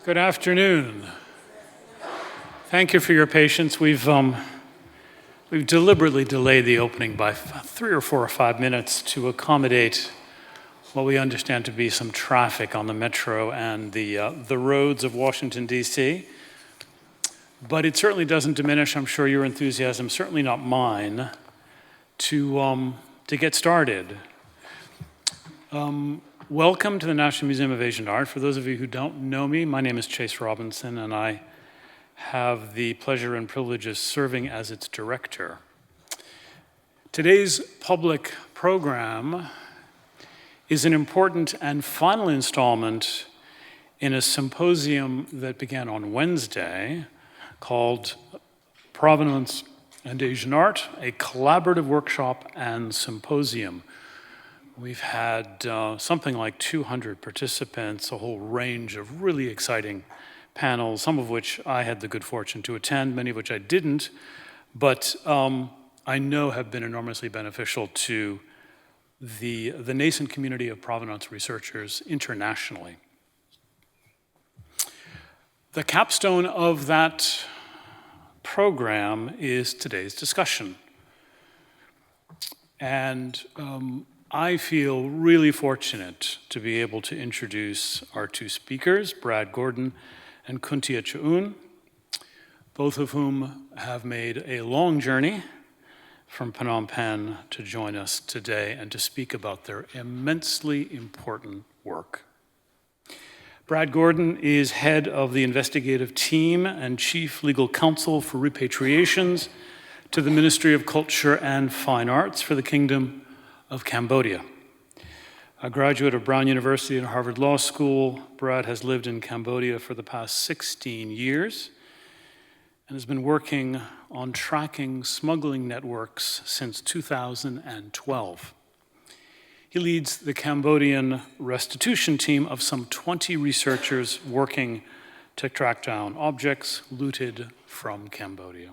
Good afternoon. Thank you for your patience. We've deliberately delayed the opening by 3 or 4 or 5 minutes to accommodate what we understand to be some traffic on the metro and the roads of Washington, D.C. But it certainly doesn't diminish, I'm sure, your enthusiasm, certainly not mine, to get started. Welcome to the National Museum of Asian Art. For those of you who don't know me, my name is Chase Robinson, and I have the pleasure and privilege of serving as its director. Today's public program is an important and final installment in a symposium that began on Wednesday called Provenance and Asian Art, a collaborative workshop and symposium. We've had something like 200 participants, a whole range of really exciting panels, some of which I had the good fortune to attend, many of which I didn't, but I know have been enormously beneficial to the nascent community of provenance researchers internationally. The capstone of that program is today's discussion. And I feel really fortunate to be able to introduce our two speakers, Brad Gordon and Kunthea Chhoun, both of whom have made a long journey from Phnom Penh to join us today and to speak about their immensely important work. Brad Gordon is head of the investigative team and chief legal counsel for repatriations to the Ministry of Culture and Fine Arts for the Kingdom of Cambodia. A graduate of Brown University and Harvard Law School, Brad has lived in Cambodia for the past 16 years and has been working on tracking smuggling networks since 2012. He leads the Cambodian Restitution Team of some 20 researchers working to track down objects looted from Cambodia.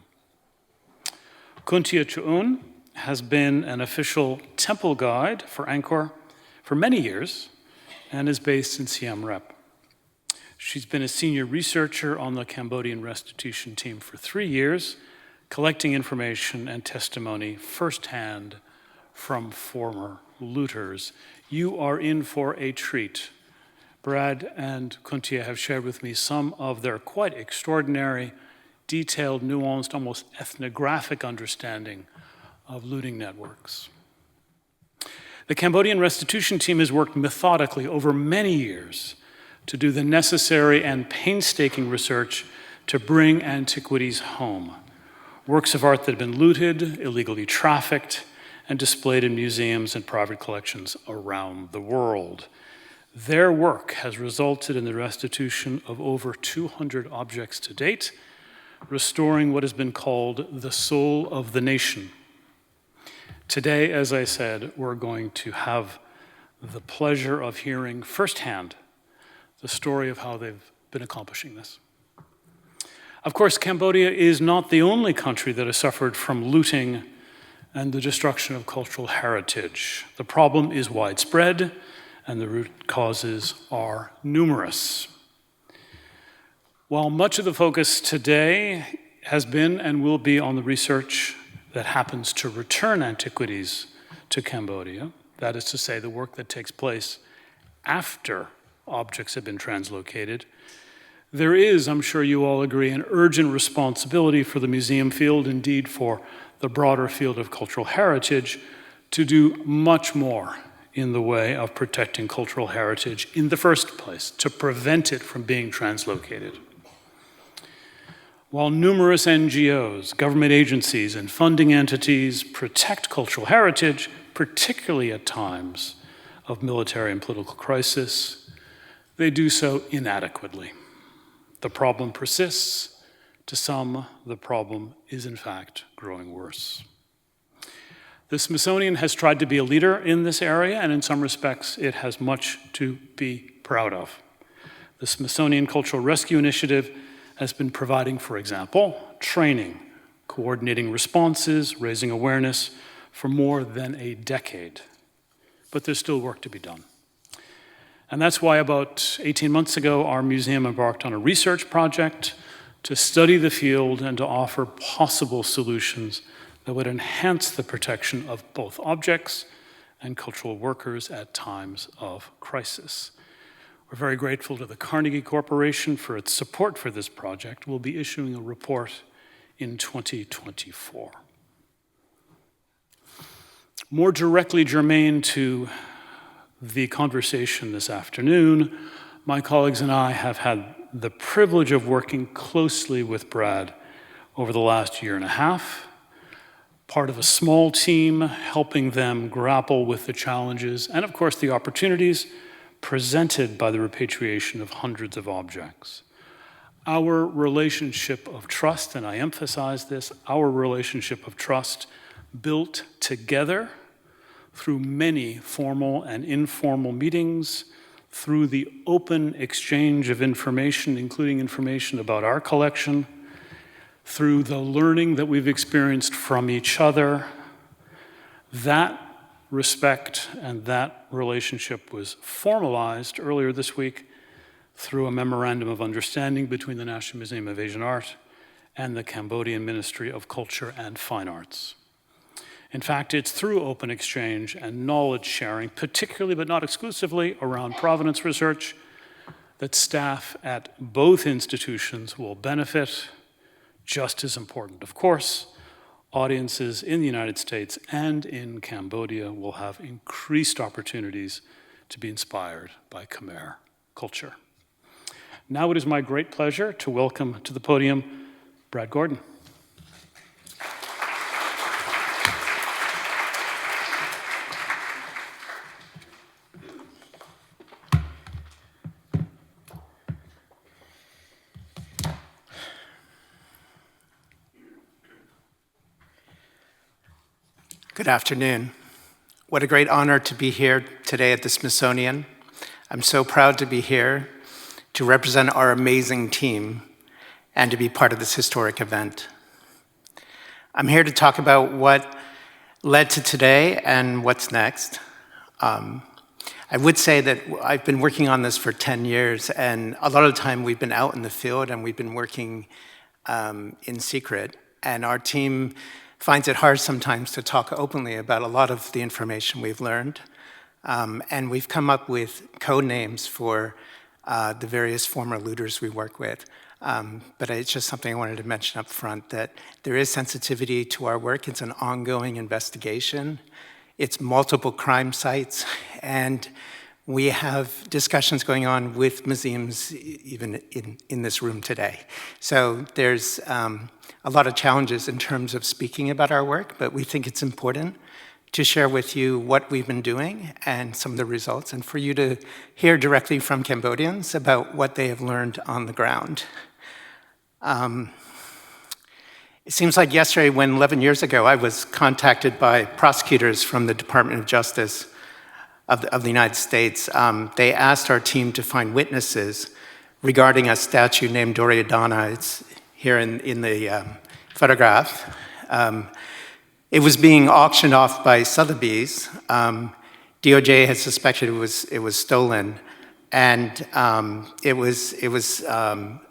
Kunthea Chhoun has been an official temple guide for Angkor for many years and is based in Siem Reap. She's been a senior researcher on the Cambodian Restitution Team for 3 years, collecting information and testimony firsthand from former looters. You are in for a treat. Brad and Kunthea have shared with me some of their quite extraordinary, detailed, nuanced, almost ethnographic understanding of looting networks. The Cambodian Restitution Team has worked methodically over many years to do the necessary and painstaking research to bring antiquities home. Works of art that have been looted, illegally trafficked, and displayed in museums and private collections around the world. Their work has resulted in the restitution of over 200 objects to date, restoring what has been called the soul of the nation. Today, as I said, we're going to have the pleasure of hearing firsthand the story of how they've been accomplishing this. Of course, Cambodia is not the only country that has suffered from looting and the destruction of cultural heritage. The problem is widespread, and the root causes are numerous. While much of the focus today has been and will be on the research that happens to return antiquities to Cambodia, that is to say, the work that takes place after objects have been translocated, there is, I'm sure you all agree, an urgent responsibility for the museum field, indeed for the broader field of cultural heritage, to do much more in the way of protecting cultural heritage in the first place, to prevent it from being translocated. While numerous NGOs, government agencies, and funding entities protect cultural heritage, particularly at times of military and political crisis, they do so inadequately. The problem persists. To some, the problem is in fact growing worse. The Smithsonian has tried to be a leader in this area, and in some respects, it has much to be proud of. The Smithsonian Cultural Rescue Initiative has been providing, for example, training, coordinating responses, raising awareness for more than a decade. But there's still work to be done. And that's why about 18 months ago, our museum embarked on a research project to study the field and to offer possible solutions that would enhance the protection of both objects and cultural workers at times of crisis. We're very grateful to the Carnegie Corporation for its support for this project. We'll be issuing a report in 2024. More directly germane to the conversation this afternoon, my colleagues and I have had the privilege of working closely with Brad over the last year and a half, part of a small team helping them grapple with the challenges and, of course, the opportunities presented by the repatriation of hundreds of objects. Our relationship of trust, and I emphasize this, our relationship of trust built together through many formal and informal meetings, through the open exchange of information, including information about our collection, through the learning that we've experienced from each other. That respect and that relationship was formalized earlier this week through a memorandum of understanding between the National Museum of Asian Art and the Cambodian Ministry of Culture and Fine Arts. In fact, it's through open exchange and knowledge sharing, particularly but not exclusively around provenance research, that staff at both institutions will benefit. Just as important, of course, audiences in the United States and in Cambodia will have increased opportunities to be inspired by Khmer culture. Now it is my great pleasure to welcome to the podium Brad Gordon. Good afternoon. What a great honor to be here today at the Smithsonian. I'm so proud to be here to represent our amazing team and to be part of this historic event. I'm here to talk about what led to today and what's next. I would say that I've been working on this for 10 years, and a lot of the time we've been out in the field and we've been working in secret, and our team finds it hard sometimes to talk openly about a lot of the information we've learned. And we've come up with code names for the various former looters we work with. But it's just something I wanted to mention up front, that there is sensitivity to our work. It's an ongoing investigation. It's multiple crime sites. And we have discussions going on with museums even in this room today. So there's a lot of challenges in terms of speaking about our work, but we think it's important to share with you what we've been doing and some of the results, and for you to hear directly from Cambodians about what they have learned on the ground. It seems like yesterday, when 11 years ago, I was contacted by prosecutors from the Department of Justice of the United States. They asked our team to find witnesses regarding a statue named Duryodhana. It's here in the photograph. It was being auctioned off by Sotheby's. DOJ had suspected it was stolen, and it was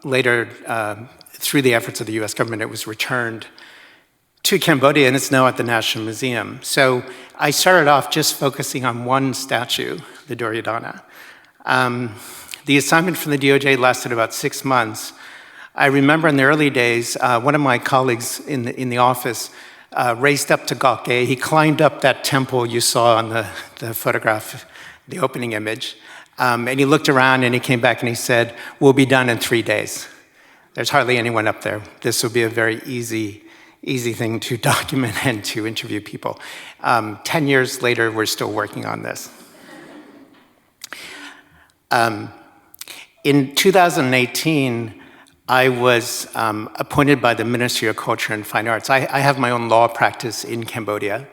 later, through the efforts of the US government, it was returned to Cambodia, and it's now at the National Museum. So I started off just focusing on one statue, the Duryodhana. The assignment from the DOJ lasted about 6 months. I remember in the early days, one of my colleagues in the office raced up to Gokye. He climbed up that temple you saw on the photograph, the opening image, and he looked around and he came back and he said, "We'll be done in 3 days. There's hardly anyone up there. This will be a very easy thing to document and to interview people." 10 years later, we're still working on this. In 2018, I was appointed by the Ministry of Culture and Fine Arts. I have my own law practice in Cambodia,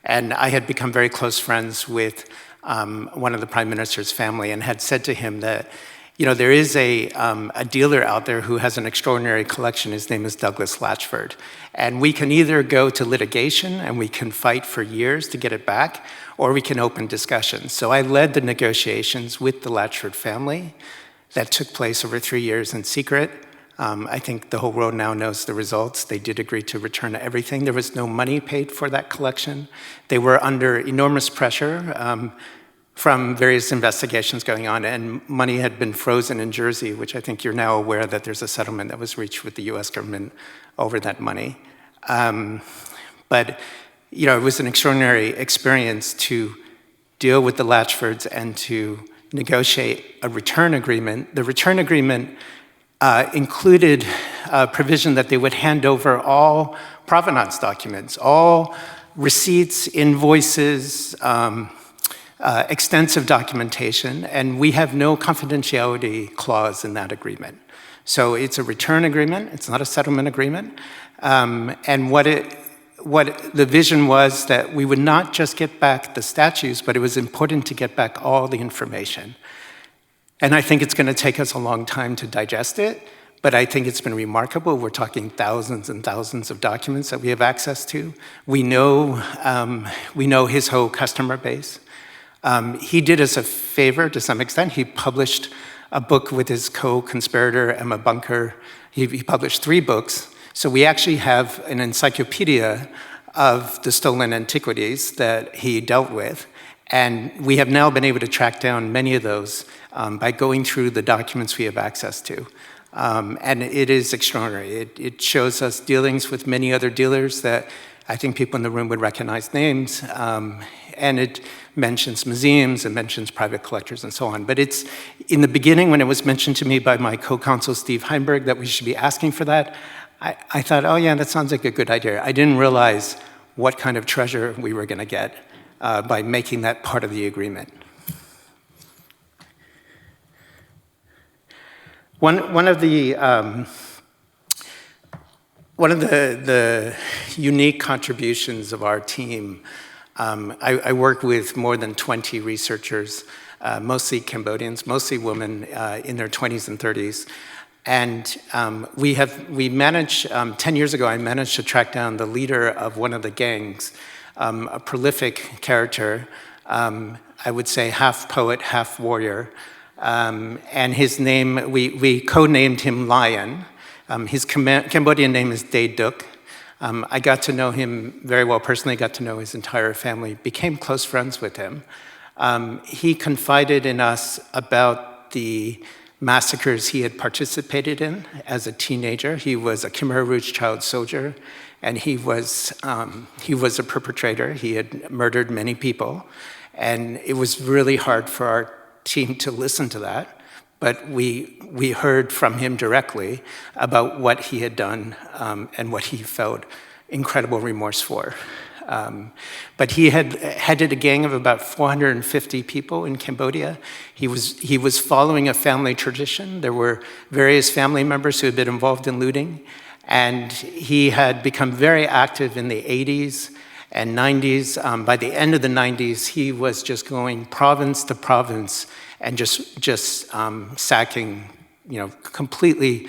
and I had become very close friends with one of the Prime Minister's family and had said to him that You know, there is a dealer out there who has an extraordinary collection. His name is Douglas Latchford. And we can either go to litigation and we can fight for years to get it back, or we can open discussions. So I led the negotiations with the Latchford family that took place over 3 years in secret. I think the whole world now knows the results. They did agree to return everything. There was no money paid for that collection. They were under enormous pressure from various investigations going on, and money had been frozen in Jersey, which I think you're now aware that there's a settlement that was reached with the US government over that money. But you know, it was an extraordinary experience to deal with the Latchfords and to negotiate a return agreement. The return agreement included a provision that they would hand over all provenance documents, all receipts, invoices, extensive documentation, and we have no confidentiality clause in that agreement. So it's a return agreement, it's not a settlement agreement, and what the vision was that we would not just get back the statues, but it was important to get back all the information. And I think it's going to take us a long time to digest it, but I think it's been remarkable. We're talking thousands and thousands of documents that we have access to. We know his whole customer base. He did us a favor to some extent. He published a book with his co-conspirator, Emma Bunker. He published 3 books. So we actually have an encyclopedia of the stolen antiquities that he dealt with. And we have now been able to track down many of those by going through the documents we have access to. And it is extraordinary. It shows us dealings with many other dealers that I think people in the room would recognize names. And it mentions museums, it mentions private collectors and so on. But it's, in the beginning when it was mentioned to me by my co-counsel Steve Heinberg that we should be asking for that, I thought, oh yeah, that sounds like a good idea. I didn't realize what kind of treasure we were gonna get by making that part of the agreement. One of the unique contributions of our team, I work with more than 20 researchers, mostly Cambodians, mostly women in their 20s and 30s. And we managed, 10 years ago, I managed to track down the leader of one of the gangs, a prolific character, I would say half poet, half warrior. And his name, we codenamed him Lion. His Cambodian name is Dae Duk. I got to know him very well personally, got to know his entire family, became close friends with him. He confided in us about the massacres he had participated in as a teenager. He was a Khmer Rouge child soldier, and he was a perpetrator. He had murdered many people, and it was really hard for our team to listen to that. But we heard from him directly about what he had done and what he felt incredible remorse for. But he had headed a gang of about 450 people in Cambodia. He was following a family tradition. There were various family members who had been involved in looting, and he had become very active in the 80s and 90s. By the end of the 90s, he was just going province to province and just sacking, completely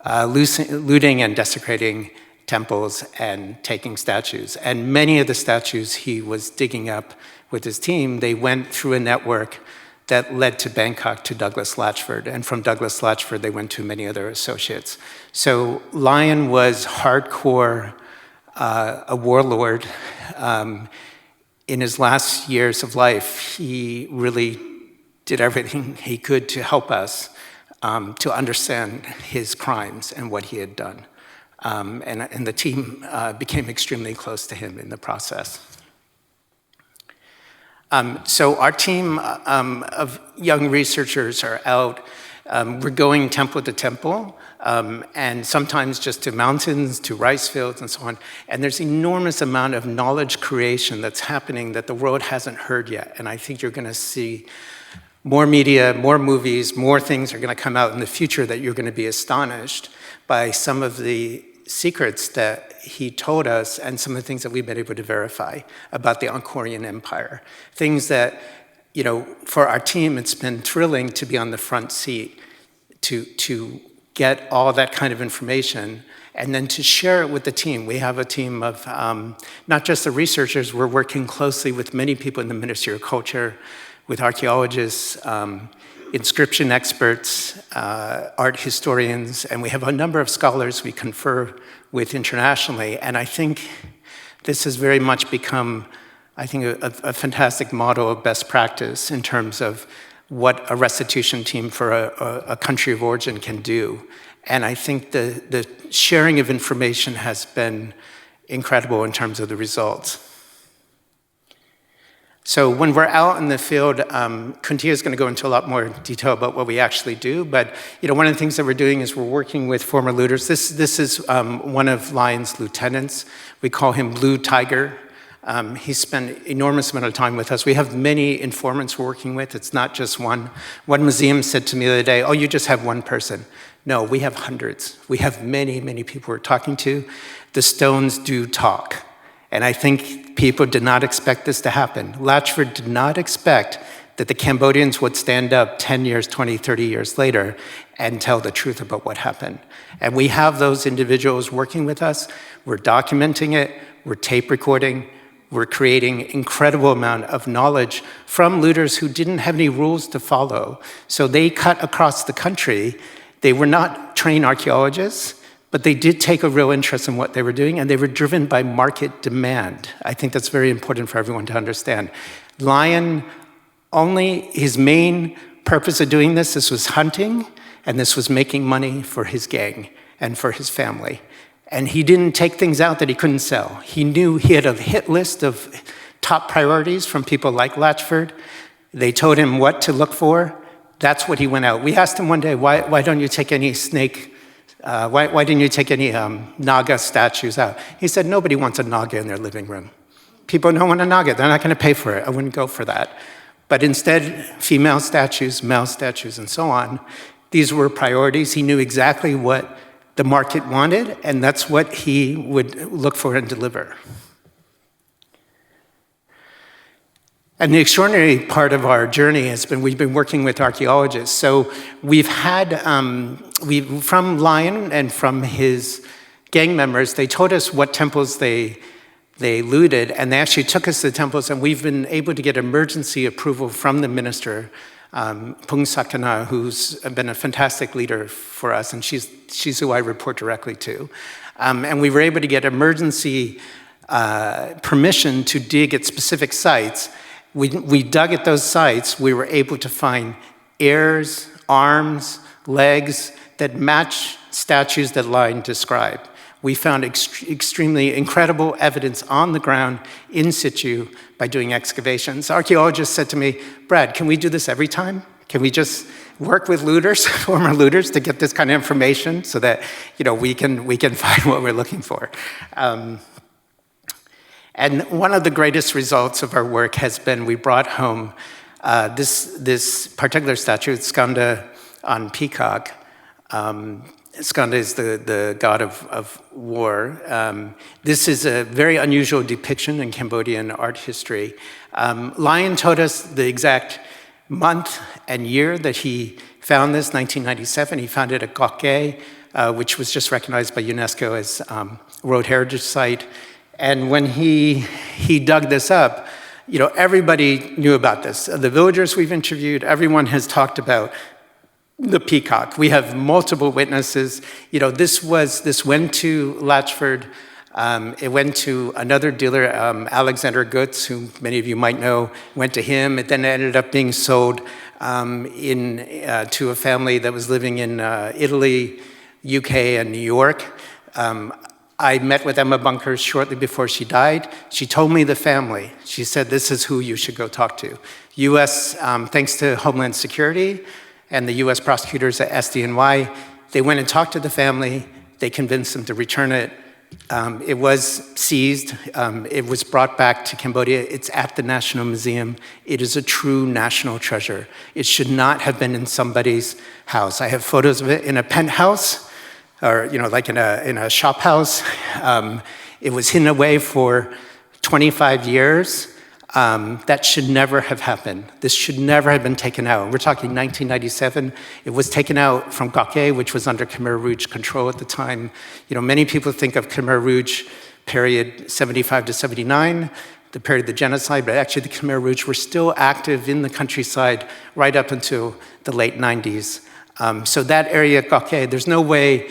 looting and desecrating temples and taking statues. And many of the statues he was digging up with his team, they went through a network that led to Bangkok to Douglas Latchford. And from Douglas Latchford, they went to many other associates. So Lion was hardcore, a warlord. In his last years of life, he really did everything he could to help us to understand his crimes and what he had done. And the team became extremely close to him in the process. So our team of young researchers are out. We're going temple to temple, and sometimes just to mountains, to rice fields, and so on. And there's enormous amount of knowledge creation that's happening that the world hasn't heard yet. And I think you're going to see more media, more movies, more things are going to come out in the future that you're going to be astonished by some of the secrets that he told us and some of the things that we've been able to verify about the Angkorian Empire. Things that, for our team, it's been thrilling to be on the front seat to get all that kind of information and then to share it with the team. We have a team of not just the researchers, we're working closely with many people in the Ministry of Culture, with archaeologists, inscription experts, art historians, and we have a number of scholars we confer with internationally. And I think this has very much become, I think, a fantastic model of best practice in terms of what a restitution team for a country of origin can do. And I think the sharing of information has been incredible in terms of the results. So when we're out in the field, Kunthea is going to go into a lot more detail about what we actually do. But one of the things that we're doing is we're working with former looters. This is one of Lion's lieutenants. We call him Blue Tiger. He spent an enormous amount of time with us. We have many informants we're working with. It's not just one. One museum said to me the other day, "Oh, you just have one person." No, we have hundreds. We have many, many people we're talking to. The stones do talk. And I think people did not expect this to happen. Latchford did not expect that the Cambodians would stand up 10 years, 20, 30 years later and tell the truth about what happened. And we have those individuals working with us. We're documenting it. We're tape recording. We're creating incredible amount of knowledge from looters who didn't have any rules to follow. So they cut across the country. They were not trained archaeologists, but they did take a real interest in what they were doing, and they were driven by market demand. I think that's very important for everyone to understand. Lion, his main purpose of doing this was hunting, and this was making money for his gang and for his family. And he didn't take things out that he couldn't sell. He knew he had a hit list of top priorities from people like Latchford. They told him what to look for. That's what he went out. We asked him one day, why don't you take any snake, why didn't you take any Naga statues out? He said, nobody wants a Naga in their living room. People don't want a Naga, they're not gonna pay for it. I wouldn't go for that. But instead, female statues, male statues, and so on, these were priorities. He knew exactly what the market wanted, and that's what he would look for and deliver. And the extraordinary part of our journey has been we've been working with archaeologists. So we've had, from Lion and from his gang members, they told us what temples they looted, and they actually took us to the temples, and we've been able to get emergency approval from the minister, Pung Sakana, who's been a fantastic leader for us, and she's who I report directly to. And we were able to get emergency permission to dig at specific sites. We dug at those sites. We were able to find ears, arms, legs that match statues that Lion described. We found extremely incredible evidence on the ground, in situ, by doing excavations. Archaeologists said to me, Brad, can we do this every time? Can we just work with looters, former looters, to get this kind of information so that we can find what we're looking for? And one of the greatest results of our work has been we brought home this particular statue, Skanda on peacock. Skanda is the god of war. This is a very unusual depiction in Cambodian art history. Lion told us the exact month and year that he found this, 1997. He found it at Kokke, which was just recognized by UNESCO as a World Heritage Site. And when he dug this up, everybody knew about this. The villagers we've interviewed, everyone has talked about the peacock. We have multiple witnesses. This went to Latchford. It went to another dealer, Alexander Goods, who many of you might know, went to him. It then ended up being sold to a family that was living in Italy, UK, and New York. I met with Emma Bunkers shortly before she died. She told me the family. She said, this is who you should go talk to. US, thanks to Homeland Security and the US prosecutors at SDNY, they went and talked to the family. They convinced them to return it. It was seized. It was brought back to Cambodia. It's at the National Museum. It is a true national treasure. It should not have been in somebody's house. I have photos of it in a penthouse, or like in a shop house. It was hidden away for 25 years. that should never have happened. This should never have been taken out. We're talking 1997. It was taken out from Gokye, which was under Khmer Rouge control at the time. Many people think of Khmer Rouge period 75 to 79, the period of the genocide, but actually the Khmer Rouge were still active in the countryside right up until the late 90s. So that area, Gokye, there's no way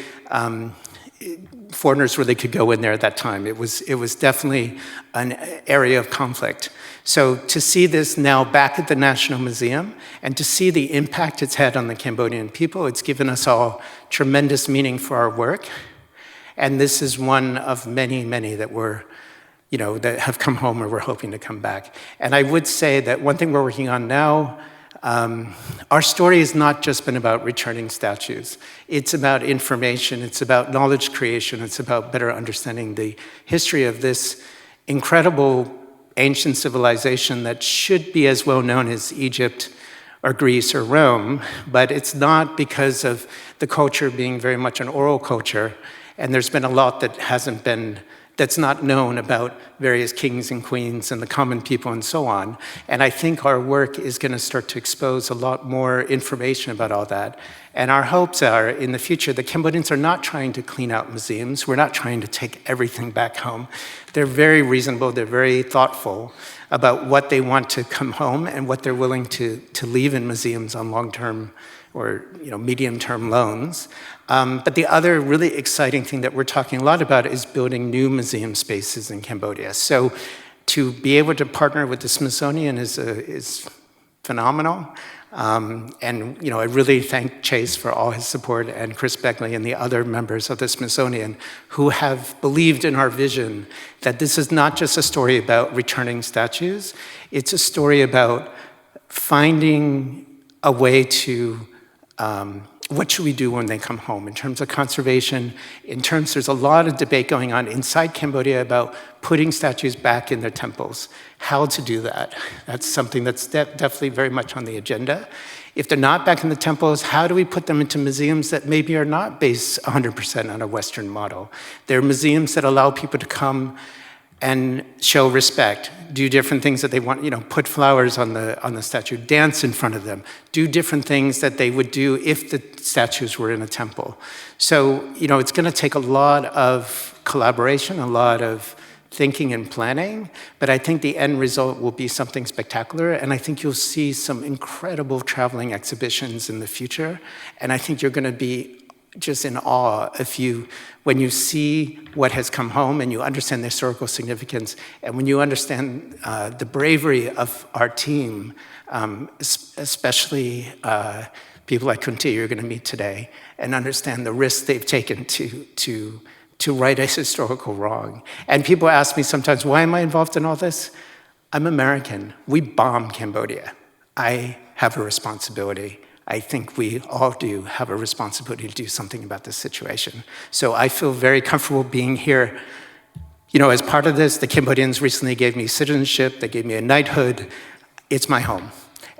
foreigners really could go in there at that time. It was definitely an area of conflict. So to see this now back at the National Museum and to see the impact it's had on the Cambodian people, it's given us all tremendous meaning for our work. And this is one of many, many that that have come home or we're hoping to come back. And I would say that one thing we're working on now, our story has not just been about returning statues. It's about information, it's about knowledge creation, it's about better understanding the history of this incredible ancient civilization that should be as well known as Egypt or Greece or Rome, but it's not because of the culture being very much an oral culture, and there's been a lot that that's not known about various kings and queens and the common people and so on. And I think our work is going to start to expose a lot more information about all that. And our hopes are, in the future, the Cambodians are not trying to clean out museums. We're not trying to take everything back home. They're very reasonable, they're very thoughtful about what they want to come home and what they're willing to leave in museums on long-term or medium-term loans. But the other really exciting thing that we're talking a lot about is building new museum spaces in Cambodia. So to be able to partner with the Smithsonian is phenomenal. And I really thank Chase for all his support and Chris Beckley and the other members of the Smithsonian who have believed in our vision that this is not just a story about returning statues, it's a story about finding a way to what should we do when they come home in terms of conservation, there's a lot of debate going on inside Cambodia about putting statues back in their temples, how to do that. That's something that's definitely very much on the agenda. If they're not back in the temples, how do we put them into museums that maybe are not based 100% on a Western model? They're museums that allow people to come and show respect, do different things that they want, put flowers on the statue, dance in front of them, do different things that they would do if the statues were in a temple. So, it's going to take a lot of collaboration, a lot of thinking and planning, but I think the end result will be something spectacular, and I think you'll see some incredible traveling exhibitions in the future, and I think you're going to be just in awe when you see what has come home and you understand the historical significance, and when you understand the bravery of our team, especially people like Kunthea you're going to meet today, and understand the risks they've taken to right a historical wrong. And people ask me sometimes, why am I involved in all this? I'm American. We bombed Cambodia. I have a responsibility. I think we all do have a responsibility to do something about this situation. So I feel very comfortable being here. As part of this, the Cambodians recently gave me citizenship, they gave me a knighthood. It's my home.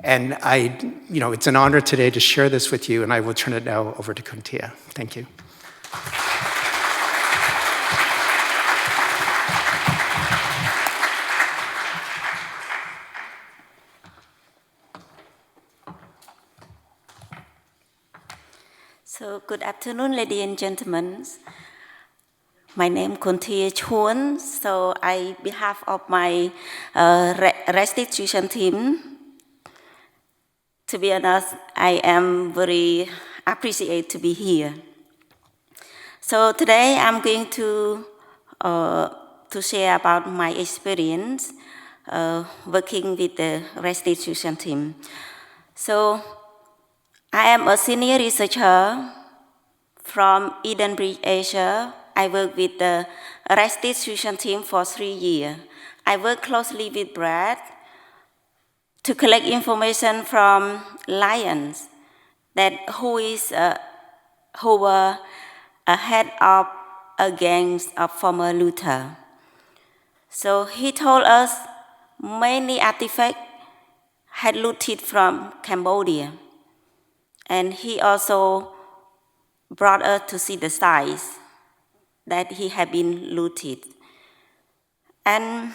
And it's an honor today to share this with you, and I will turn it now over to Kunthea. Thank you. So, good afternoon, ladies and gentlemen. My name is Kunthea Chhoun. So, on behalf of my restitution team, to be honest, I am very appreciated to be here. So, today I'm going to share about my experience working with the restitution team. So, I am a senior researcher from Edenbridge, Asia. I work with the restitution team for 3 years. I work closely with Brad to collect information from lions who were a head of a gang of former looter. So he told us many artifacts had looted from Cambodia. And he also brought us to see the sites that he had been looted. And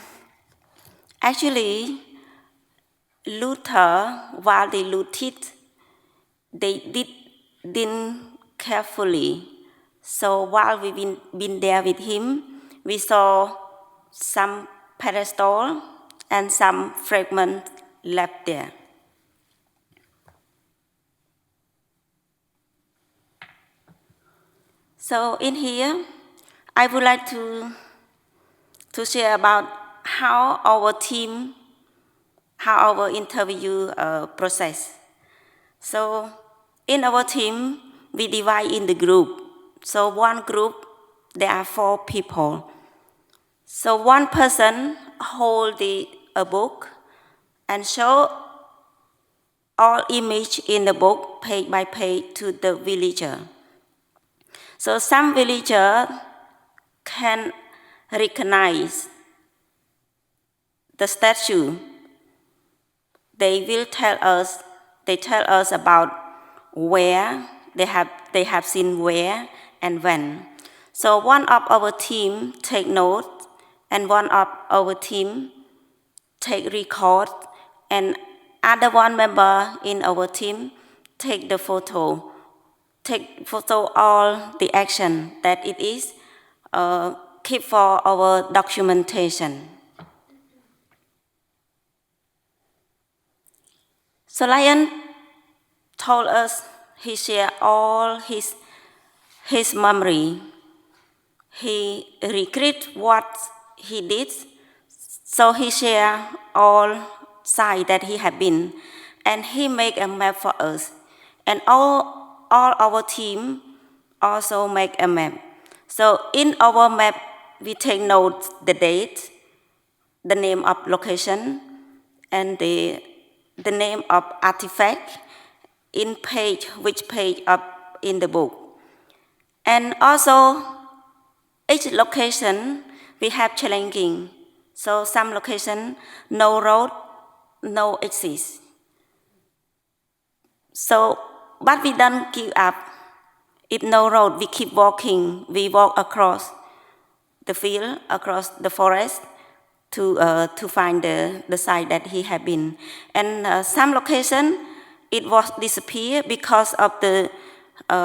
Actually, Luther, while they looted, they didn't carefully. So while we've been there with him, we saw some pedestal and some fragments left there. So in here, I would like to share about how our team, how our interview process. So in our team, we divide in the group. So one group, there are 4 people. So one person hold a book and show all image in the book, page by page, to the villager. So some villager can recognize the statue. They tell us about where they have seen where and when. So one of our team take note, and one of our team take record, and other one member in our team take the photo. Take photo all the action that it is, keep for our documentation. So Lion told us he shared all his memory. He regret what he did, so he shared all sides that he had been, and he made a map for us. And all our team also make a map. So in our map, we take note the date, the name of location, and the name of artifact in page, which page up in the book. And also, each location we have challenging. So some location, no road, no exist. So, but we don't give up. If no road, we keep walking. We walk across the field, across the forest, to find the site that he had been. And some location, it was disappear because of the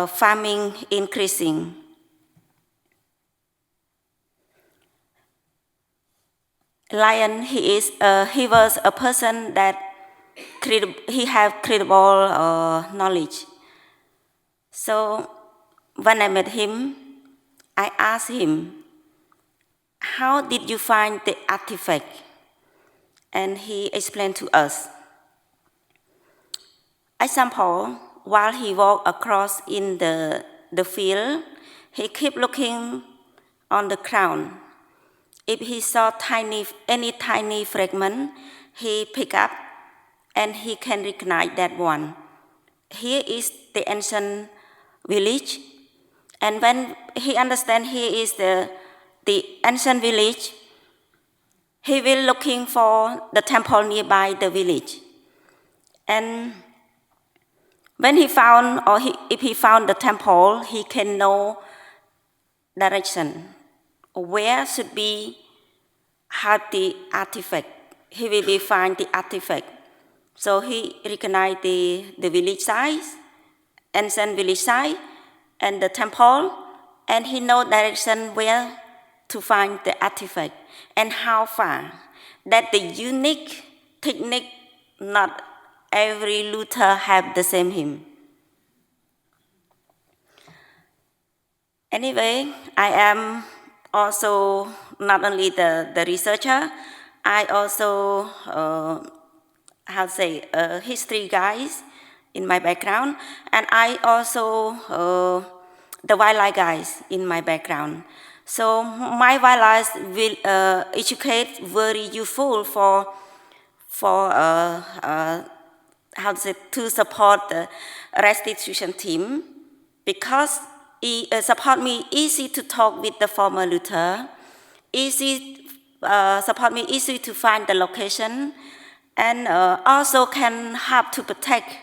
farming increasing. Lion, he was a person that he have credible knowledge. So when I met him, I asked him, how did you find the artifact? And he explained to us. Example, while he walked across in the field, he kept looking on the ground. If he saw any tiny fragment, he pick up and he can recognize that one. Here is the ancient village, and when he understands here is the ancient village, he will looking for the temple nearby the village. And when he found, if he found the temple, he can know direction. Where should be have the artifact? He will find the artifact. So he recognized the village size, ancient village site, and the temple, and he knows direction where to find the artifact and how far. That the unique technique, not every looter have the same him. Anyway, I am also not only the researcher, I also a history guys in my background, and I also the wildlife guys in my background. So my wildlife will educate very useful for to support the restitution team, because it support me easy to talk with the former looter, support me easy to find the location, and also can help to protect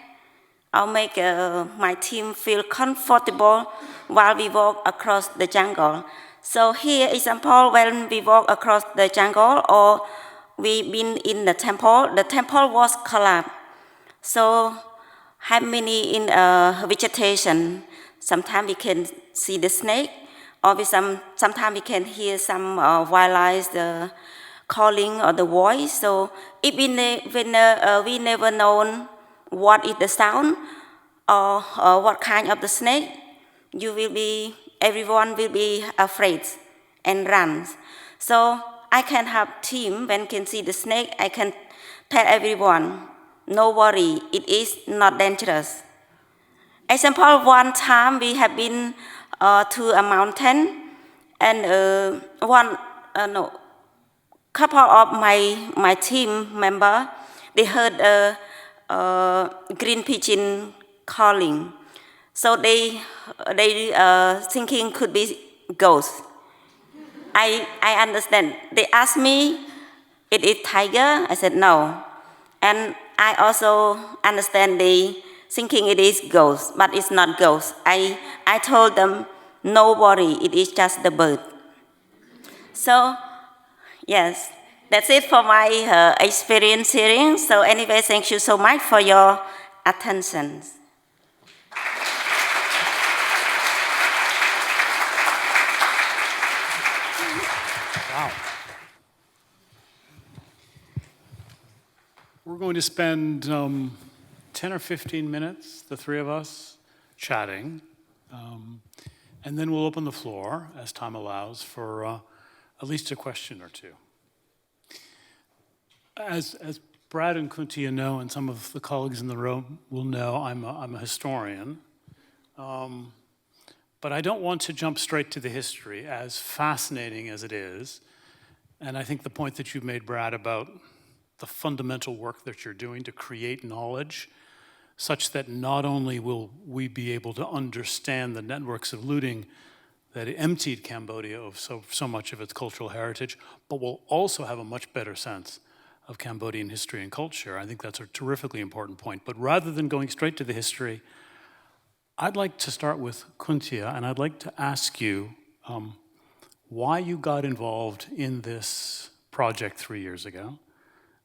or make my team feel comfortable while we walk across the jungle. So here example, when we walk across the jungle or we been in the temple. The temple was collapsed. So have many in vegetation. Sometimes we can see the snake, or sometimes we can hear some wildlife calling or the voice. So if we never known what is the sound or what kind of the snake, everyone will be afraid and run. So I can have team when can see the snake. I can tell everyone, no worry, it is not dangerous. Example, one time we have been to a mountain, and couple of my team member, they heard a green pigeon calling. So they thinking could be ghost. I understand. They asked me, it is tiger? I said no. And I also understand they thinking it is ghost, but it's not ghost. I told them, no worry, it is just the bird. So, yes, that's it for my experience hearing. So anyway, thank you so much for your attention. Wow. We're going to spend 10 or 15 minutes, the three of us, chatting. And then we'll open the floor, as time allows, for at least a question or two. As Brad and Kunthea know, and some of the colleagues in the room will know, I'm a historian. But I don't want to jump straight to the history, as fascinating as it is. And I think the point that you've made, Brad, about the fundamental work that you're doing to create knowledge, such that not only will we be able to understand the networks of looting that emptied Cambodia of so much of its cultural heritage, but we'll also have a much better sense of Cambodian history and culture. I think that's a terrifically important point. But rather than going straight to the history, I'd like to start with Kunthea, and I'd like to ask you why you got involved in this project 3 years ago,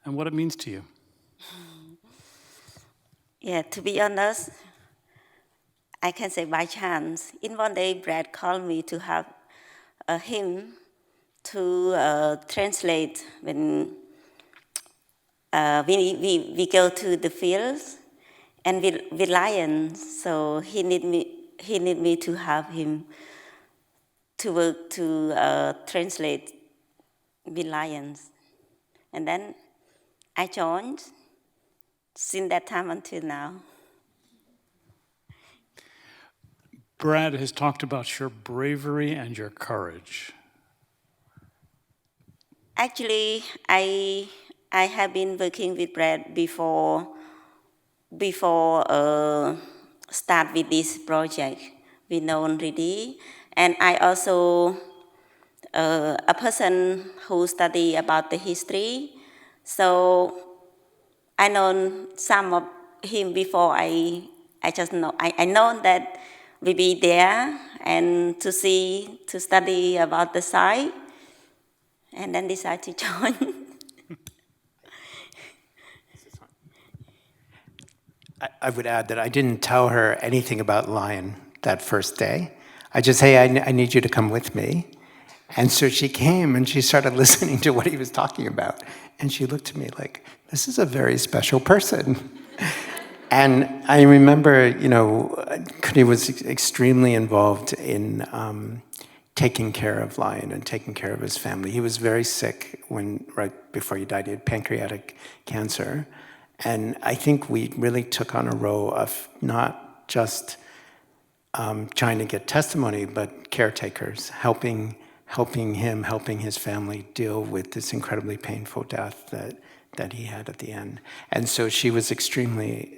and what it means to you. Yeah, to be honest, I can say by chance. In one day, Brad called me to have him to translate when we go to the fields and with lions. So he need me to have him to work to translate with lions, and then I joined. Since that time until now. Brad has talked about your bravery and your courage. Actually, I have been working with Brad before start with this project. We know already, and I also a person who study about the history. So I know some of him before. I just know I know that we be there and to study about the site, and then decide to join. I would add that I didn't tell her anything about lion that first day. I just say, I need you to come with me. And so she came and she started listening to what he was talking about. And she looked at me like, this is a very special person. And I remember, Kunthea was extremely involved in taking care of Lion and taking care of his family. He was very sick right before he died. He had pancreatic cancer. And I think we really took on a role of not just trying to get testimony, but caretakers, helping him, helping his family deal with this incredibly painful death that he had at the end. And so she was extremely,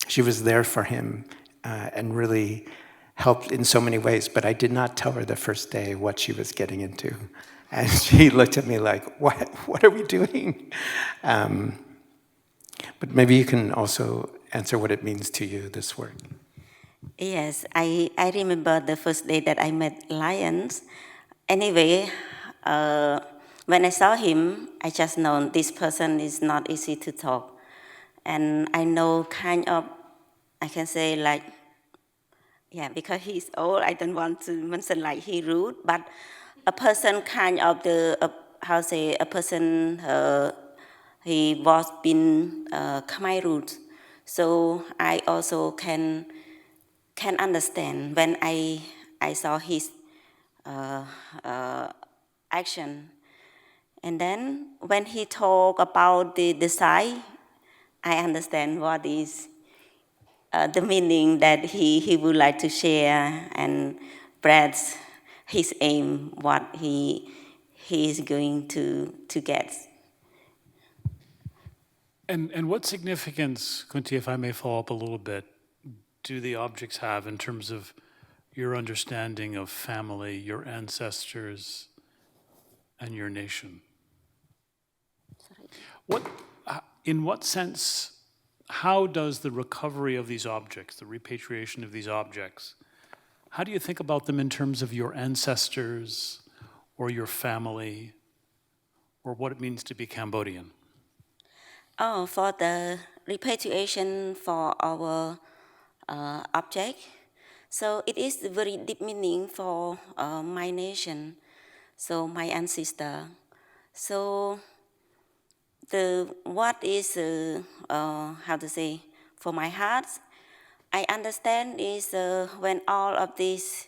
she was there for him and really helped in so many ways. But I did not tell her the first day what she was getting into. And she looked at me like, what are we doing? But maybe you can also answer what it means to you, this work. Yes, I remember the first day that I met lions. Anyway, when I saw him, I just know this person is not easy to talk. And I know kind of, I can say like, yeah, because he's old, I don't want to mention like he rude, but a person kind of a person, he was been Khmer roots. So I also can understand when I saw his action. And then when he talk about the design, I understand what is the meaning that he would like to share and Brad's his aim, what he is going to get. And what significance, Kunti, if I may follow up a little bit, do the objects have in terms of your understanding of family, your ancestors, and your nation? In what sense, how does the recovery of these objects, the repatriation of these objects, how do you think about them in terms of your ancestors or your family or what it means to be Cambodian? Oh, for the repatriation for our object, so it is very deep meaning for my nation, so my ancestor. So what is how to say, for my heart, I understand is when all of these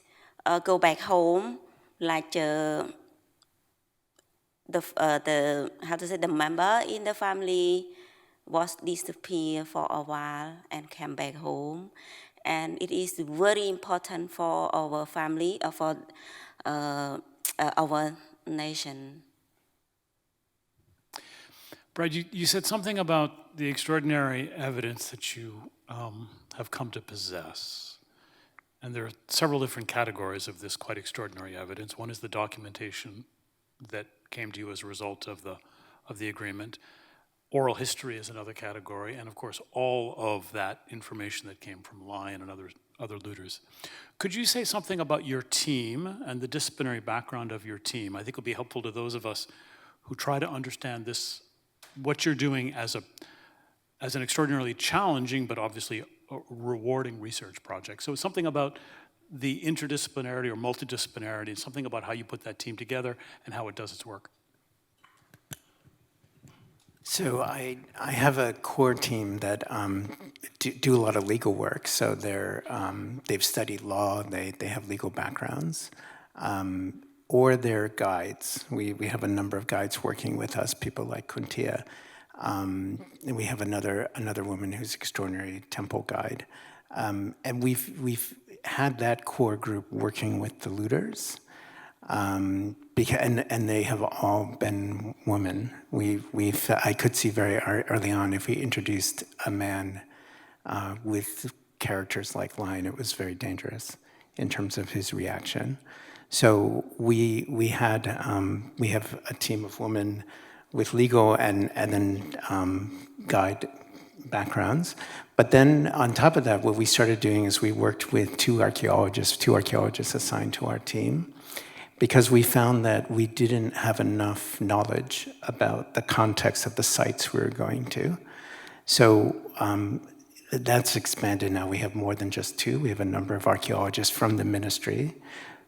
go back home, like the how to say, the member in the family was disappear for a while and came back home, and it is very important for our family or for our nation. Brad, you said something about the extraordinary evidence that you have come to possess. And there are several different categories of this quite extraordinary evidence. One is the documentation that came to you as a result of the agreement. Oral history is another category, and of course, all of that information that came from Lion and other looters. Could you say something about your team and the disciplinary background of your team? I think it will be helpful to those of us who try to understand this, what you're doing as an extraordinarily challenging but obviously a rewarding research project. So something about the interdisciplinarity or multidisciplinarity, something about how you put that team together and how it does its work. So I have a core team that do a lot of legal work. So they've studied law, they have legal backgrounds, or they're guides. We have a number of guides working with us, people like Kunthea. And we have another woman who's extraordinary temple guide. And we've had that core group working with the looters. And they have all been women. I could see very early on if we introduced a man with characters like Lion, it was very dangerous in terms of his reaction. So we have a team of women with legal and then guide backgrounds. But then on top of that, what we started doing is we worked with two archaeologists assigned to our team, because we found that we didn't have enough knowledge about the context of the sites we were going to. So that's expanded now. We have more than just two. We have a number of archaeologists from the ministry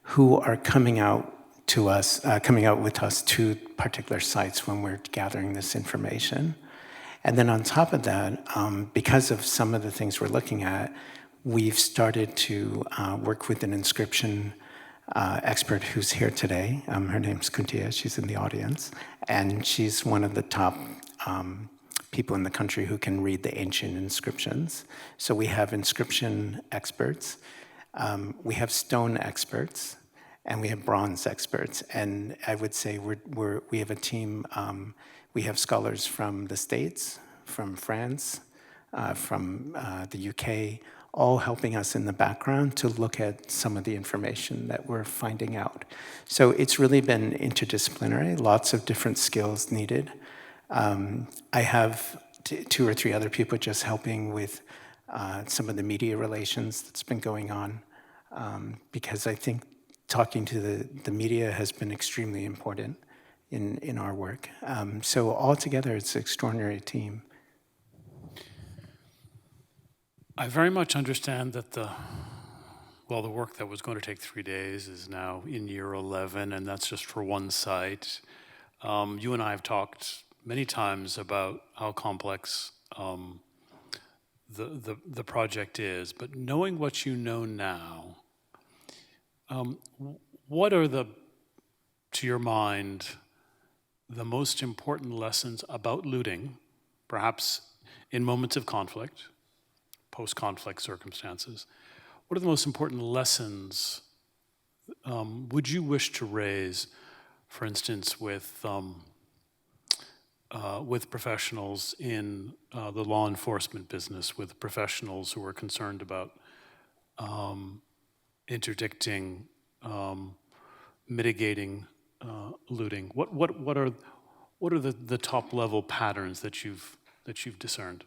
who are coming out with us to particular sites when we're gathering this information. And then on top of that, because of some of the things we're looking at, we've started to work with an inscription expert who's here today. Her name's Kunthea, she's in the audience, and she's one of the top people in the country who can read the ancient inscriptions. So we have inscription experts, we have stone experts, and we have bronze experts. And I would say we have a team, we have scholars from the States, from France, from the UK, all helping us in the background to look at some of the information that we're finding out. So it's really been interdisciplinary, lots of different skills needed. I have two or three other people just helping with some of the media relations that's been going on, because I think talking to the media has been extremely important in our work. So altogether, it's an extraordinary team. I very much understand that the work that was going to take 3 days is now in year 11, and that's just for one site. You and I have talked many times about how complex the project is, but knowing what you know now, what are to your mind, the most important lessons about looting, perhaps in moments of conflict, post-conflict circumstances? What are the most important lessons would you wish to raise, for instance, with professionals in the law enforcement business, with professionals who are concerned about interdicting, mitigating looting? What are the top level patterns that you've discerned?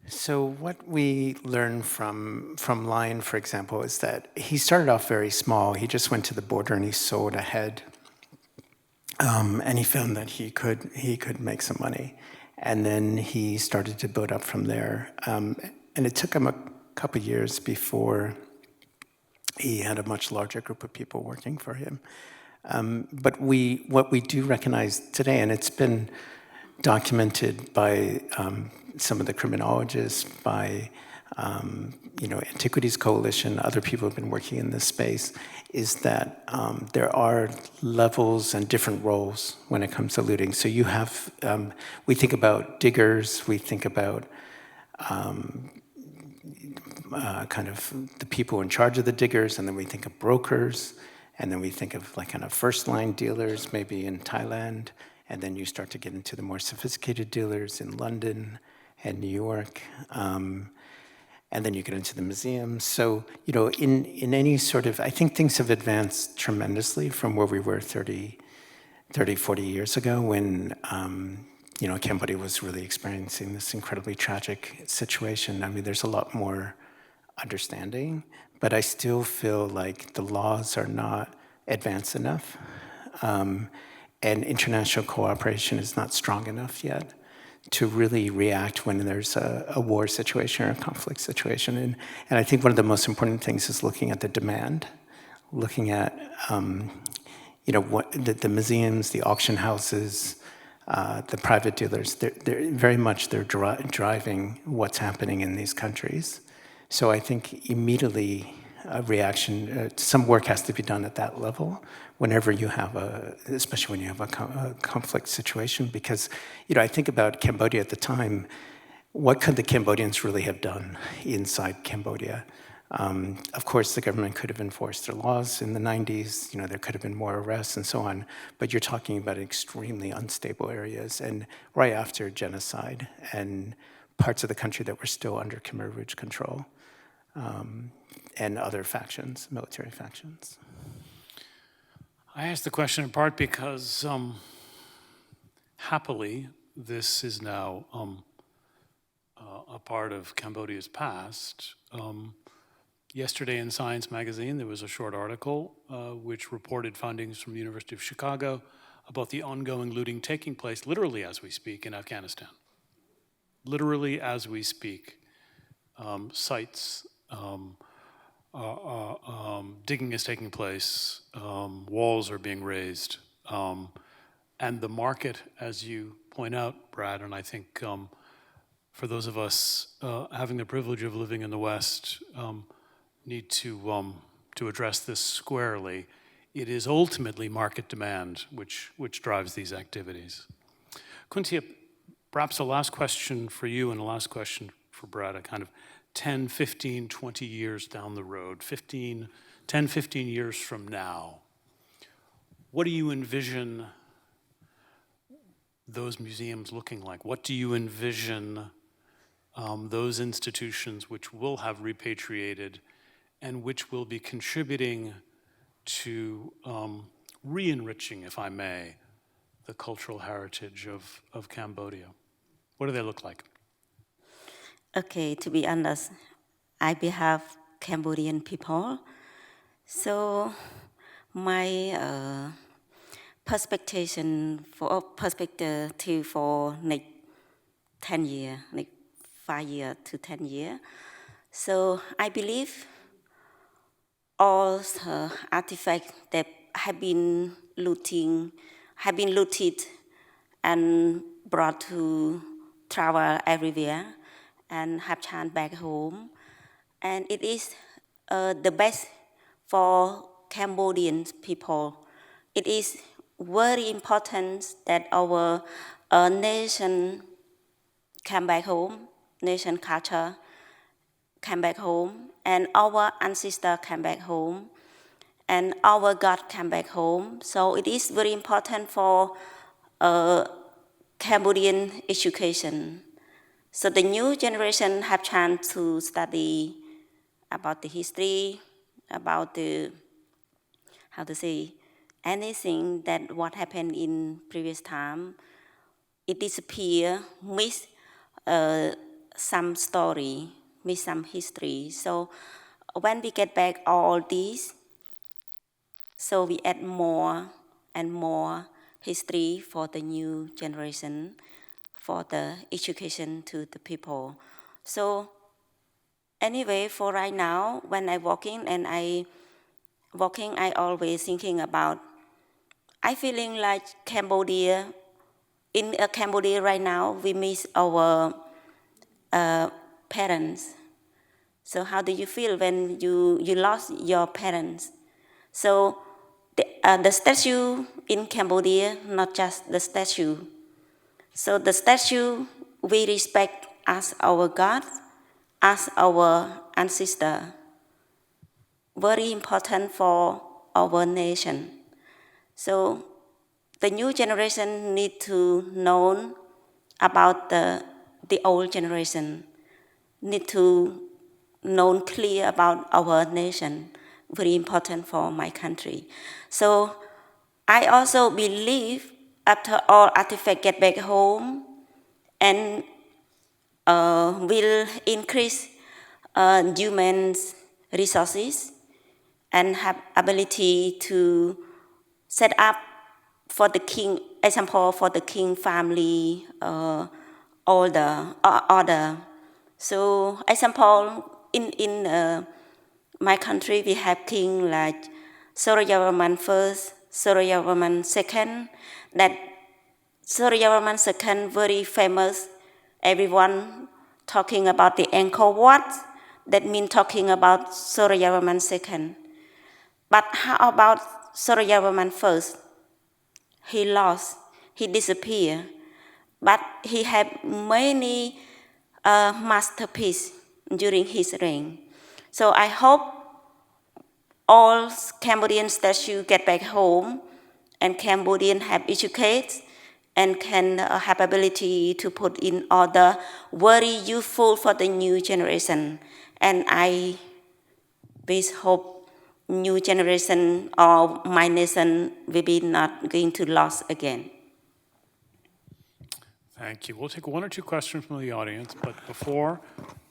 So what we learned from Lion, for example, is that he started off very small. He just went to the border and he sold ahead, and he found that he could make some money, and then he started to build up from there. And it took him a couple of years before he had a much larger group of people working for him. But what we do recognize today, and it's been documented by some of the criminologists, by Antiquities Coalition, other people who've been working in this space, is that there are levels and different roles when it comes to looting. So you have, we think about diggers, we think about kind of the people in charge of the diggers, and then we think of brokers, and then we think of like kind of first-line dealers, maybe in Thailand, and then you start to get into the more sophisticated dealers in London and New York, and then you get into the museums. So, in any sort of, I think things have advanced tremendously from where we were 30, 40 years ago when, Cambodia was really experiencing this incredibly tragic situation. I mean, there's a lot more understanding, but I still feel like the laws are not advanced enough, and international cooperation is not strong enough yet to really react when there's a war situation or a conflict situation. And I think one of the most important things is looking at the demand, looking at what the museums, the auction houses, the private dealers. They're very much driving what's happening in these countries. So I think immediately a reaction, some work has to be done at that level whenever you have especially when you have a conflict situation, because, I think about Cambodia at the time, what could the Cambodians really have done inside Cambodia? Of course, the government could have enforced their laws in the 90s, there could have been more arrests and so on, but you're talking about extremely unstable areas and right after genocide and parts of the country that were still under Khmer Rouge control. And other factions, military factions. I asked the question in part because, happily, this is now a part of Cambodia's past. Yesterday in Science magazine, there was a short article which reported findings from the University of Chicago about the ongoing looting taking place literally as we speak in Afghanistan. Literally as we speak. Sites, digging is taking place, walls are being raised, and the market, as you point out, Brad, and I think for those of us having the privilege of living in the West, need to address this squarely. It is ultimately market demand which drives these activities. Kunthea, perhaps a last question for you and a last question for Brad, a kind of 10, 15, 20 years down the road, 10, 15 years from now, what do you envision those museums looking like? What do you envision those institutions which will have repatriated and which will be contributing to re-enriching, if I may, the cultural heritage of Cambodia? What do they look like? Okay, to be honest, I behalf Cambodian people. So my perspective for next 10 years, like 5 years to 10 years. So I believe all the artifacts that have been looted and brought to travel everywhere and have chance back home. And it is the best for Cambodian people. It is very important that our nation come back home, nation culture come back home, and our ancestors come back home, and our God come back home. So it is very important for Cambodian education. So the new generation have chance to study about the history, about the, anything that what happened in previous time. It disappear, miss some story, miss some history. So when we get back all these, so we add more and more history for the new generation, for the education to the people. So anyway, for right now, when I I always thinking about, I feeling like Cambodia, in Cambodia right now, we miss our parents. So how do you feel when you lost your parents? So the statue in Cambodia, not just the statue. So the statue we respect as our God, as our ancestor. Very important for our nation. So the new generation need to know about the old generation, need to know clear about our nation, very important for my country. So I also believe after all artifacts get back home and will increase human resources and have ability to set up for the king, example for the king family order. So example, in my country we have king like Suryavarman first, Suryavarman second. That Suryavarman second very famous. Everyone talking about the Angkor Wat. That means talking about Suryavarman second. But how about Suryavarman first? He lost, he disappeared, but he had many masterpieces during his reign. So I hope all Cambodian statues get back home and Cambodian have educated and can have ability to put in order, very useful for the new generation. And I hope new generation or my nation will be not going to lose again. Thank you. We'll take one or two questions from the audience, but before,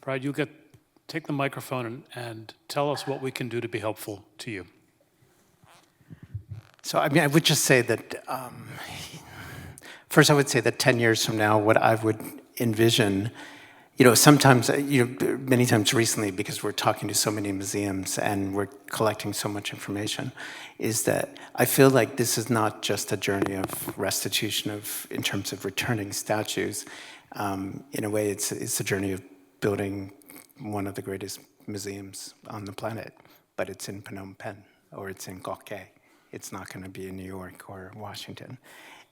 Brad, you take the microphone and tell us what we can do to be helpful to you. So, I mean, I would just say that, first I would say that 10 years from now, what I would envision, sometimes, many times recently, because we're talking to so many museums and we're collecting so much information, is that I feel like this is not just a journey of restitution in terms of returning statues. In a way, it's a journey of building one of the greatest museums on the planet, but it's in Phnom Penh or it's in Kok Kae. It's not going to be in New York or Washington.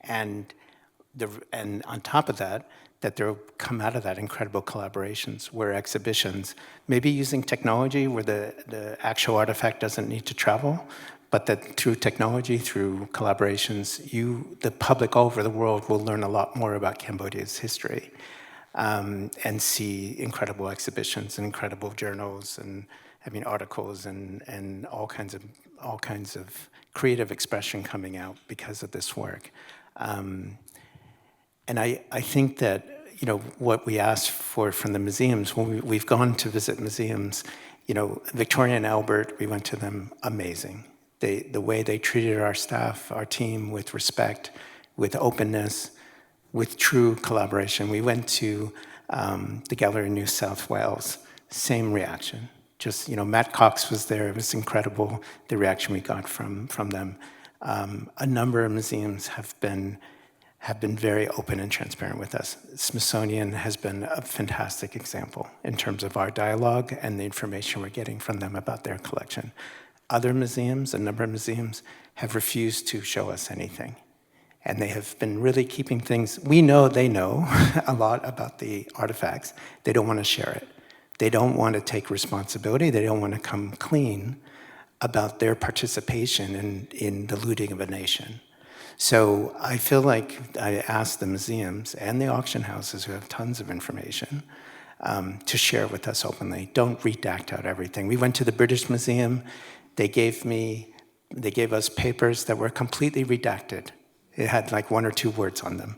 And on top of that there will come out of that incredible collaborations where exhibitions, maybe using technology where the actual artifact doesn't need to travel, but that through technology, through collaborations, the public all over the world will learn a lot more about Cambodia's history and see incredible exhibitions and incredible journals and articles and all kinds of creative expression coming out because of this work. And I think that, what we ask for from the museums, when we've gone to visit museums, Victoria and Albert, we went to them, amazing. The way they treated our staff, our team, with respect, with openness, with true collaboration. We went to the gallery in New South Wales, same reaction. Just, Matt Cox was there. It was incredible, the reaction we got from them. A number of museums have been very open and transparent with us. Smithsonian has been a fantastic example in terms of our dialogue and the information we're getting from them about their collection. Other museums, a number of museums, have refused to show us anything. And they have been really keeping things, we know they know a lot about the artifacts. They don't want to share it. They don't want to take responsibility. They don't want to come clean about their participation in the looting of a nation. So I feel like I asked the museums and the auction houses, who have tons of information, to share with us openly. Don't redact out everything. We went to the British Museum. They gave us papers that were completely redacted. It had like 1 or 2 words on them.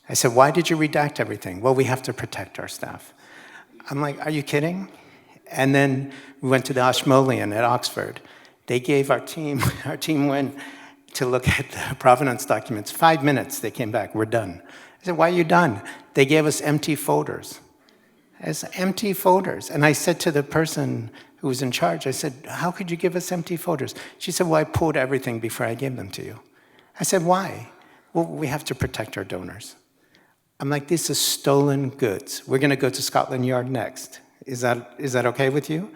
I said, why did you redact everything? Well, we have to protect our staff. I'm like, are you kidding? And then we went to the Ashmolean at Oxford. They gave our team went to look at the provenance documents. 5 minutes, they came back, we're done. I said, why are you done? They gave us empty folders. It's empty folders. And I said to the person who was in charge, I said, how could you give us empty folders? She said, well, I pulled everything before I gave them to you. I said, why? Well, we have to protect our donors. I'm like, this is stolen goods. We're going to go to Scotland Yard next. Is that okay with you?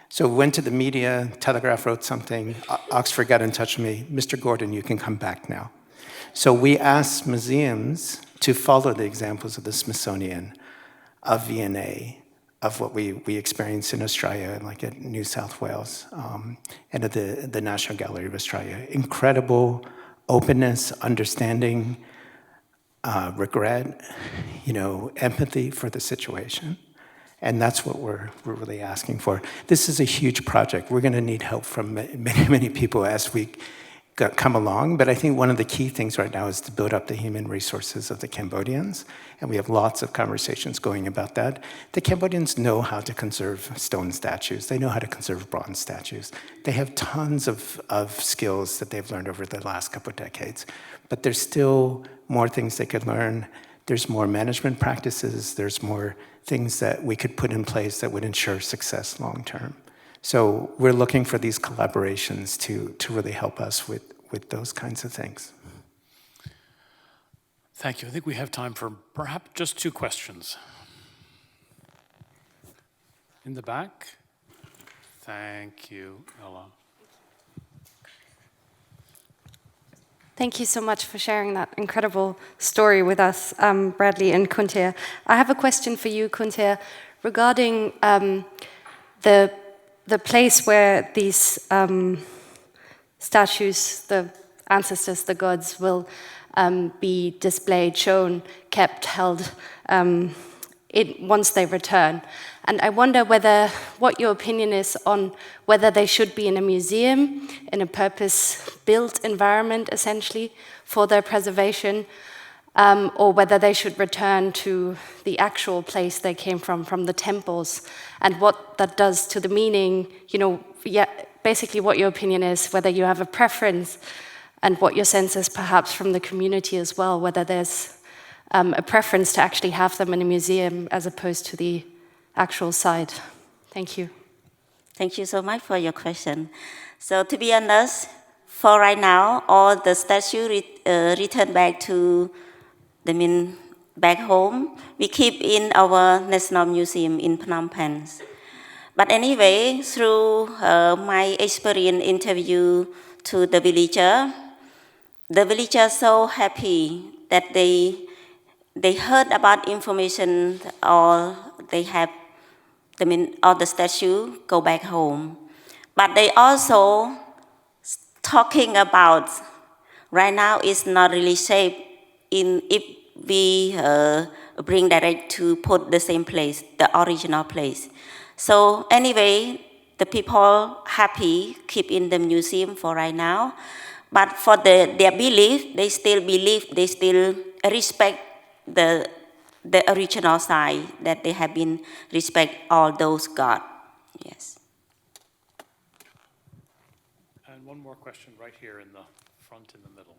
So we went to the media, Telegraph wrote something, Oxford got in touch with me, Mr. Gordon, you can come back now. So we asked museums to follow the examples of the Smithsonian, of V&A, of what we experienced in Australia, like at New South Wales, and at the National Gallery of Australia. Incredible openness, understanding, regret, empathy for the situation. And that's what we're really asking for. This is a huge project. We're going to need help from many, many people as we come along. But I think one of the key things right now is to build up the human resources of the Cambodians. And we have lots of conversations going about that. The Cambodians know how to conserve stone statues. They know how to conserve bronze statues. They have tons of skills that they've learned over the last couple of decades. But there's still more things they could learn. There's more management practices. There's more things that we could put in place that would ensure success long term. So we're looking for these collaborations to really help us with those kinds of things. Thank you. I think we have time for perhaps just 2 questions. In the back. Thank you, Ella. Thank you so much for sharing that incredible story with us, Bradley and Kunthea. I have a question for you, Kunthea, regarding the place where these statues, the ancestors, the gods, will be displayed, shown, kept, held once they return. And I wonder what your opinion is on whether they should be in a museum, in a purpose-built environment, essentially, for their preservation, or whether they should return to the actual place they came from the temples, and what that does to the meaning, basically what your opinion is, whether you have a preference, and what your sense is perhaps from the community as well, whether there's a preference to actually have them in a museum as opposed to the actual site. Thank you. Thank you so much for your question. So to be honest, for right now, all the statues return back to back home. We keep in our National Museum in Phnom Penh. But anyway, through my experience interview to the villagers are so happy that they heard about information, or they have all the statue go back home. But they also talking about right now it's not really safe if we bring direct to put the same place, the original place. So anyway, the people happy keep in the museum for right now. But for their belief, they still believe, they still respect the original side, that they have been respect all those gods. Yes. And one more question right here in the front in the middle.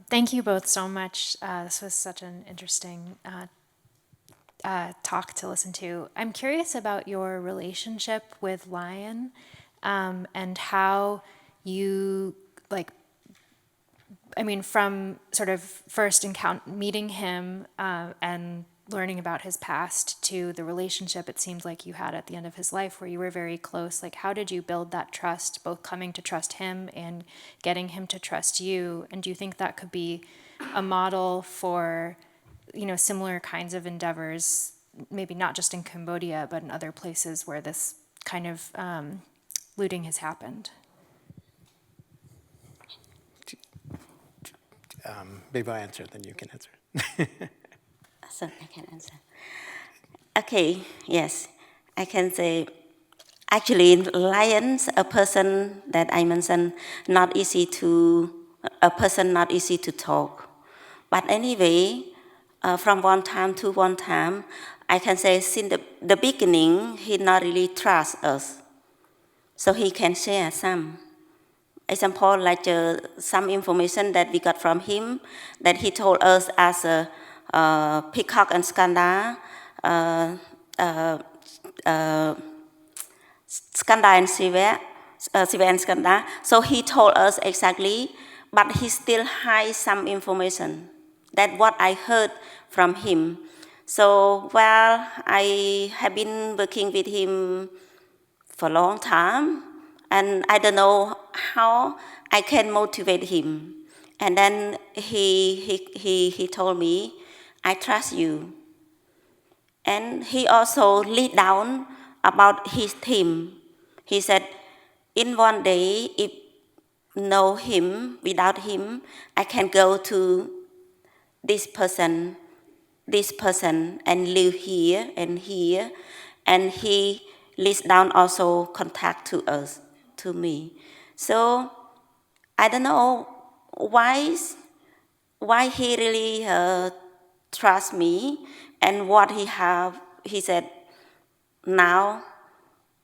Thank you both so much. This was such an interesting talk to listen to. I'm curious about your relationship with Lion and how you, from sort of first meeting him and learning about his past to the relationship it seems like you had at the end of his life where you were very close. Like, how did you build that trust, both coming to trust him and getting him to trust you? And do you think that could be a model for, similar kinds of endeavors, maybe not just in Cambodia, but in other places where this kind of looting has happened? Maybe I'll answer, then you can answer. So I can answer. Okay, yes. I can say, actually, Lions, a person that I mentioned, a person not easy to talk. But anyway, from one time to one time, I can say since the beginning, he not really trust us. So he can share some. Example, like some information that we got from him that he told us as a Peacock and Skanda, Skanda and Siva and Skanda. So he told us exactly, but he still hides some information. That's what I heard from him. So while I have been working with him for a long time, and I don't know how I can motivate him. And then he told me, I trust you. And he also laid down about his team. He said, in one day, if know him, without him, I can go to this person, and live here and here. And he lists down also contact to me. So I don't know why he really trusts me and what he have. He said, now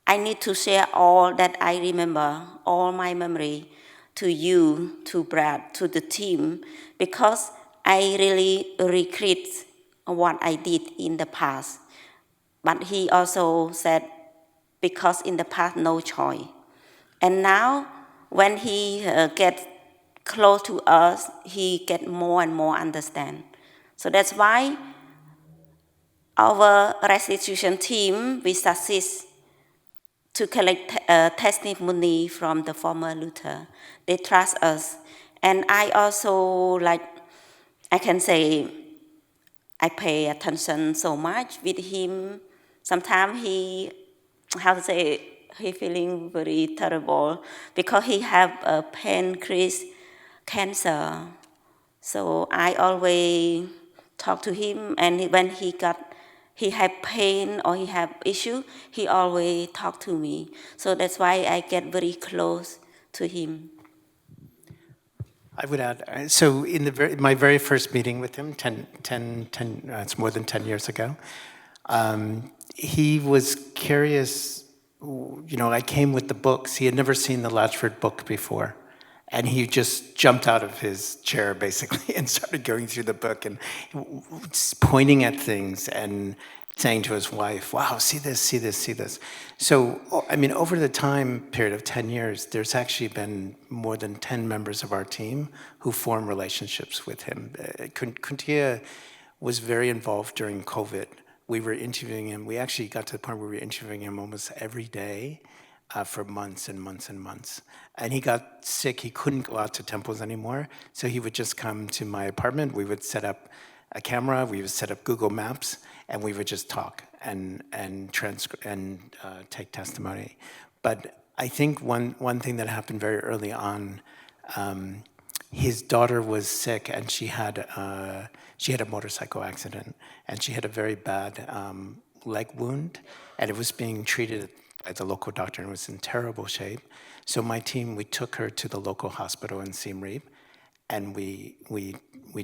I need to share all that I remember, all my memory to you, to Brad, to the team, because I really regret what I did in the past. But he also said, because in the past, no choice. And now, when he gets close to us, he gets more and more understand. So that's why our restitution team, we succeed to collect testimony from the former looter. They trust us. And I also, I can say, I pay attention so much with him. Sometimes he feeling very terrible because he have a pancreas cancer. So I always talk to him, and when he have pain or he have issue, he always talk to me. So that's why I get very close to him. I would add, so in my very first meeting with him, it's more than 10 years ago, he was curious. I came with the books. He had never seen the Latchford book before. And he just jumped out of his chair, basically, and started going through the book and pointing at things and saying to his wife, wow, see this, see this, see this. So, over the time period of 10 years, there's actually been more than 10 members of our team who form relationships with him. Kunthea was very involved during COVID. We were interviewing him. We actually got to the point where we were interviewing him almost every day for months and months and months. And he got sick. He couldn't go out to temples anymore. So he would just come to my apartment. We would set up a camera. We would set up Google Maps. And we would just talk and take testimony. But I think one thing that happened very early on, his daughter was sick, and she had a motorcycle accident, and she had a very bad leg wound, and it was being treated by the local doctor, and it was in terrible shape. So my team, we took her to the local hospital in Siem Reap, and we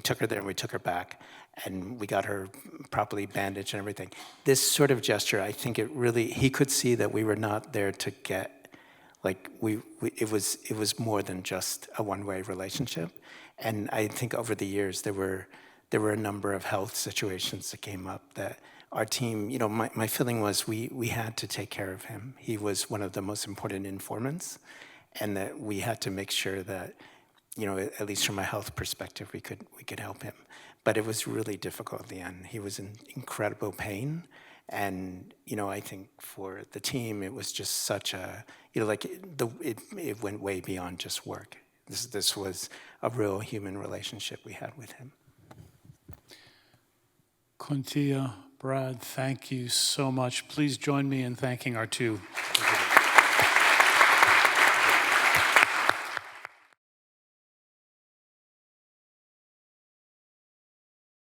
took her there and we took her back, and we got her properly bandaged and everything. This sort of gesture, I think he could see that we were not there to get, like, it was more than just a one-way relationship. And I think over the years, there were a number of health situations that came up that our team, my feeling was we had to take care of him. He was one of the most important informants, and that we had to make sure that, at least from a health perspective, we could help him. But it was really difficult at the end. He was in incredible pain, and I think for the team, it was just such a, it went way beyond just work. This was a real human relationship we had with him. Kunthea, Brad, thank you so much. Please join me in thanking our two.